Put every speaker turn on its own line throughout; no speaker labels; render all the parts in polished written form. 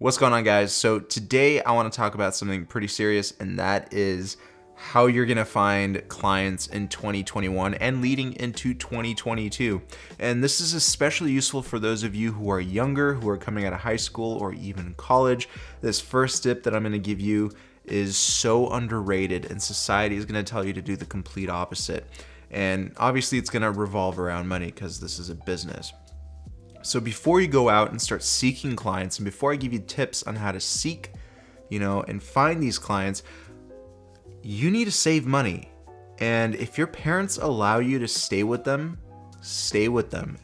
What's going on, guys? So today I want to talk about something pretty serious, and that is how you're going to find clients in 2021 and leading into 2022. And this is especially useful for those of you who are younger, who are coming out of high school or even college. This first tip that I'm going to give you is so underrated, and society is going to tell you to do the complete opposite. And obviously it's going to revolve around money because this is a business. So before you go out and start seeking clients, and before I give you tips on how to seek, and find these clients, you need to save money. And if your parents allow you to stay with them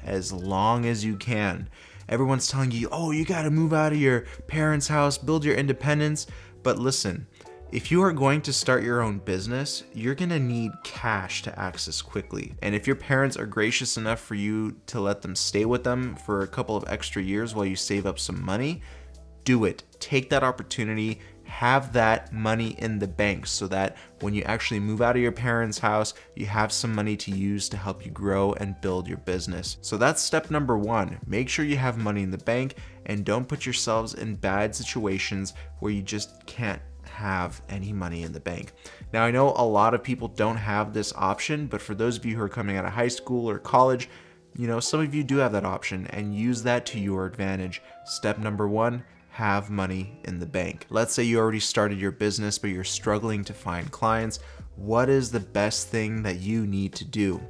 as long as you can. Everyone's telling you, oh, you got to move out of your parents' house, build your independence. But listen, if you are going to start your own business, you're going to need cash to access quickly. And if your parents are gracious enough for you to let them stay with them for a couple of extra years while you save up some money, do it. Take that opportunity. Have that money in the bank so that when you actually move out of your parents' house, you have some money to use to help you grow and build your business. So that's step number one. Make sure you have money in the bank and don't put yourselves in bad situations where you just can't have any money in the bank. Now, I know a lot of people don't have this option, but for those of you who are coming out of high school or college, some of you do have that option, and use that to your advantage. Step number one, have money in the bank. Let's say you already started your business, but you're struggling to find clients. What is the best thing that you need to do?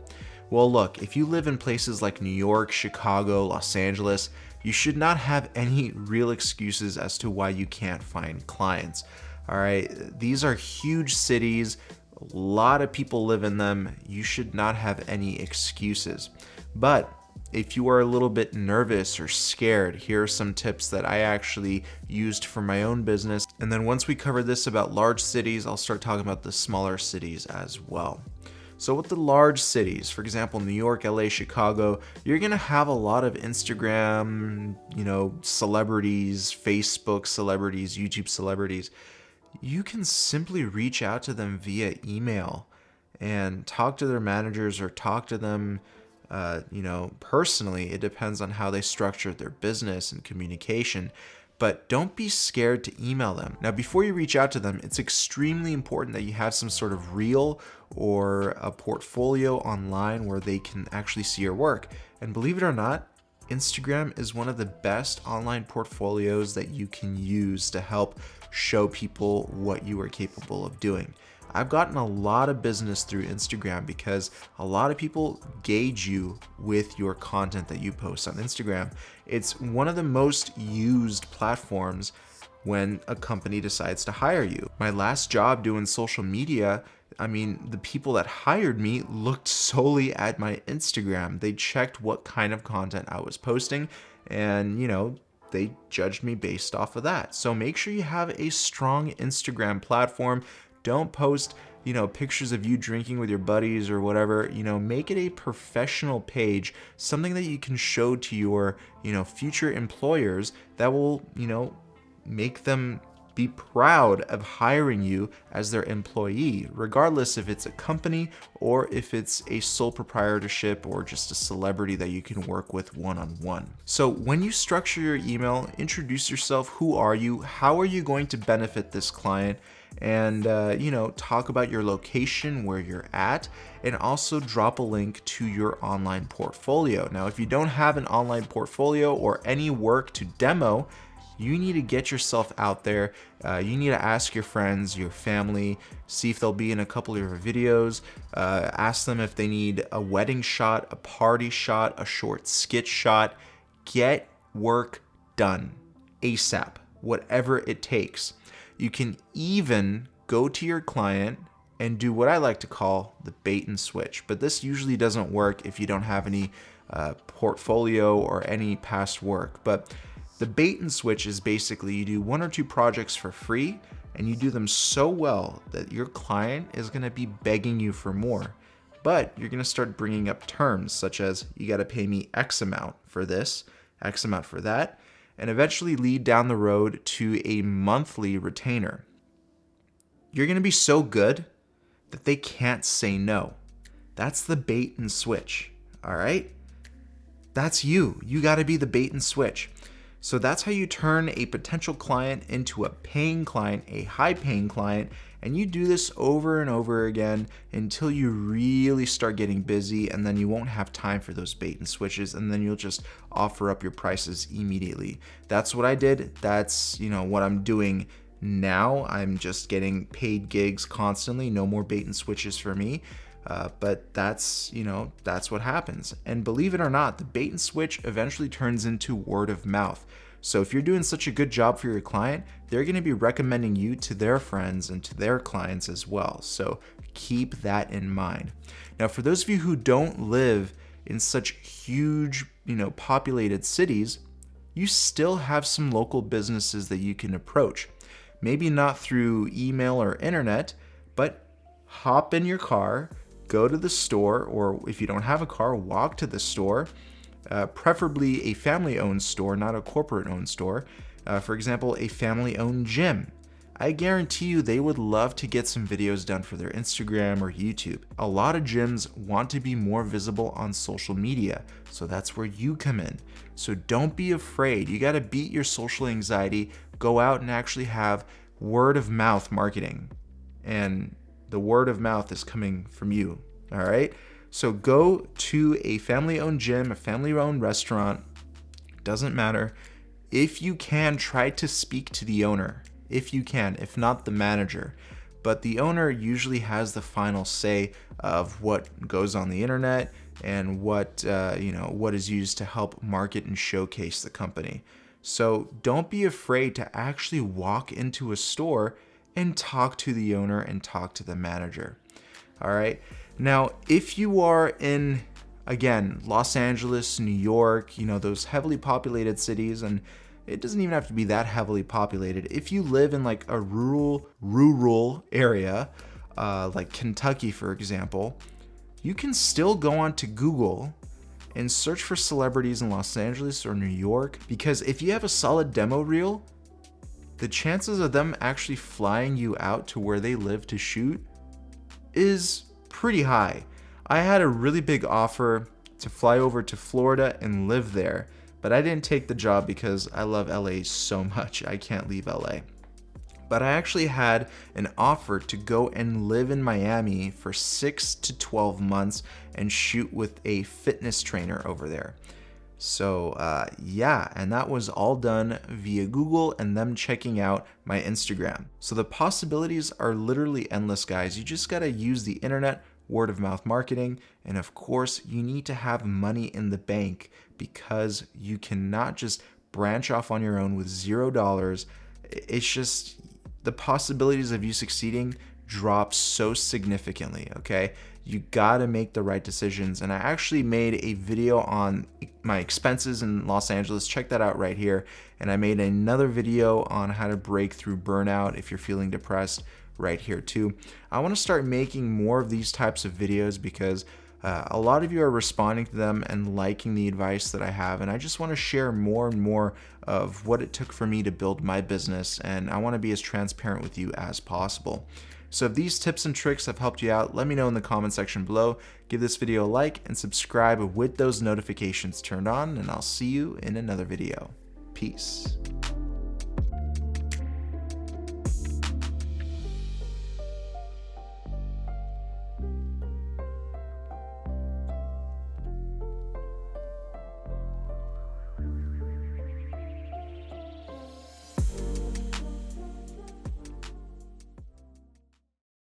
Well, look, if you live in places like New York, Chicago, Los Angeles, you should not have any real excuses as to why you can't find clients. All right, these are huge cities. A lot of people live in them. You should not have any excuses. But if you are a little bit nervous or scared, here are some tips that I actually used for my own business. And then once we cover this about large cities, I'll start talking about the smaller cities as well. So with the large cities, for example, New York, LA, Chicago, you're gonna have a lot of Instagram, celebrities, Facebook celebrities, YouTube celebrities. You can simply reach out to them via email and talk to their managers or talk to them, personally. It depends on how they structure their business and communication. But don't be scared to email them. Now, before you reach out to them, it's extremely important that you have some sort of reel or a portfolio online where they can actually see your work. And believe it or not, Instagram is one of the best online portfolios that you can use to help show people what you are capable of doing. I've gotten a lot of business through Instagram because a lot of people gauge you with your content that you post on Instagram. It's one of the most used platforms when a company decides to hire you. My last job doing social media, the people that hired me looked solely at my Instagram. They checked what kind of content I was posting, and they judged me based off of that. So make sure you have a strong Instagram platform. Don't post, pictures of you drinking with your buddies or whatever. Make it a professional page, something that you can show to your, future employers that will, make them be proud of hiring you as their employee, regardless if it's a company or if it's a sole proprietorship or just a celebrity that you can work with one-on-one. So when you structure your email, introduce yourself. Who are you? How are you going to benefit this client? And, talk about your location, where you're at, and also drop a link to your online portfolio. Now, if you don't have an online portfolio or any work to demo, you need to get yourself out there. You need to ask your friends, your family, see if they'll be in a couple of your videos. Ask them if they need a wedding shot, a party shot, a short skit shot. Get work done ASAP, whatever it takes. You can even go to your client and do what I like to call the bait and switch. But this usually doesn't work if you don't have any portfolio or any past work. But the bait and switch is basically you do one or two projects for free and you do them so well that your client is going to be begging you for more. But you're going to start bringing up terms such as you got to pay me X amount for this, X amount for that, and eventually lead down the road to a monthly retainer. You're going to be so good that they can't say no. That's the bait and switch, all right? That's you. You got to be the bait and switch. So that's how you turn a potential client into a paying client, a high paying client, and you do this over and over again until you really start getting busy, and then you won't have time for those bait and switches, and then you'll just offer up your prices immediately. That's what I did. That's, what I'm doing now. I'm just getting paid gigs constantly, no more bait and switches for me. But that's what happens. And believe it or not, the bait and switch eventually turns into word of mouth. So if you're doing such a good job for your client, they're going to be recommending you to their friends and to their clients as well. So keep that in mind. Now, for those of you who don't live in such huge, populated cities, you still have some local businesses that you can approach. Maybe not through email or internet, but hop in your car, go to the store, or if you don't have a car, walk to the store, preferably a family-owned store, not a corporate-owned store. For example, a family-owned gym. I guarantee you they would love to get some videos done for their Instagram or YouTube. A lot of gyms want to be more visible on social media, so that's where you come in. So don't be afraid. You got to beat your social anxiety, go out and actually have word of mouth marketing. And the word of mouth is coming from you, all right? So go to a family-owned gym, a family-owned restaurant, doesn't matter. If you can, try to speak to the owner. If you can, if not the manager. But the owner usually has the final say of what goes on the internet and what is used to help market and showcase the company. So don't be afraid to actually walk into a store and talk to the owner and talk to the manager. All right. Now, if you are in, again, Los Angeles, New York, those heavily populated cities, and it doesn't even have to be that heavily populated. If you live in like a rural area, like Kentucky, for example, you can still go onto Google and search for celebrities in Los Angeles or New York, because if you have a solid demo reel, the chances of them actually flying you out to where they live to shoot is pretty high. I had a really big offer to fly over to Florida and live there, but I didn't take the job because I love LA so much. I can't leave LA. But I actually had an offer to go and live in Miami for 6 to 12 months and shoot with a fitness trainer over there. So and that was all done via Google and them checking out my Instagram. So the possibilities are literally endless, guys. You just gotta use the internet, word of mouth marketing, and of course you need to have money in the bank, because you cannot just branch off on your own with $0. It's just, the possibilities of you succeeding drop so significantly, okay? You gotta make the right decisions. And I actually made a video on my expenses in Los Angeles. Check that out right here. And I made another video on how to break through burnout if you're feeling depressed right here too. I wanna start making more of these types of videos because a lot of you are responding to them and liking the advice that I have, and I just want to share more and more of what it took for me to build my business, and I want to be as transparent with you as possible. So if these tips and tricks have helped you out, let me know in the comment section below. Give this video a like and subscribe with those notifications turned on, and I'll see you in another video. Peace.